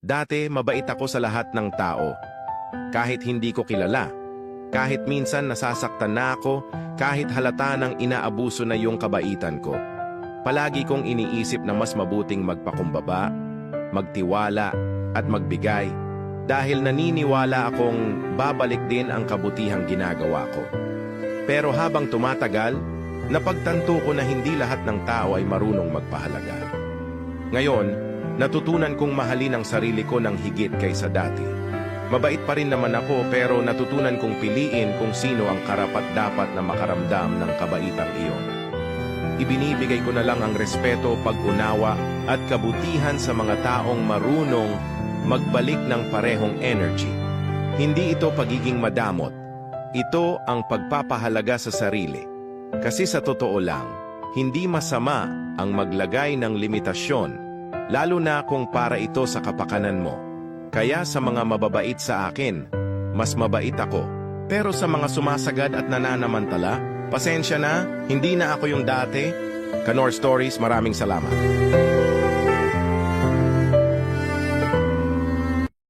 Dati, mabait ako sa lahat ng tao. Kahit hindi ko kilala. Kahit minsan nasasaktan na ako, kahit halata ng inaabuso na yung kabaitan ko. Palagi kong iniisip na mas mabuting magpakumbaba, magtiwala, at magbigay. Dahil naniniwala akong babalik din ang kabutihang ginagawa ko. Pero habang tumatagal, napagtanto ko na hindi lahat ng tao ay marunong magpahalaga. Ngayon, natutunan kong mahalin ang sarili ko ng higit kaysa dati. Mabait pa rin naman ako pero natutunan kong piliin kung sino ang karapat-dapat na makaramdam ng kabaitang iyon. Ibinibigay ko na lang ang respeto, pag-unawa at kabutihan sa mga taong marunong magbalik ng parehong energy. Hindi ito pagiging madamot. Ito ang pagpapahalaga sa sarili. Kasi sa totoo lang, hindi masama ang maglagay ng limitasyon, lalo na kung para ito sa kapakanan mo. Kaya sa mga mababait sa akin, mas mabait ako. Pero sa mga sumasagad at nananamantala, pasensya na, hindi na ako yung dati. Kanor Stories, maraming salamat.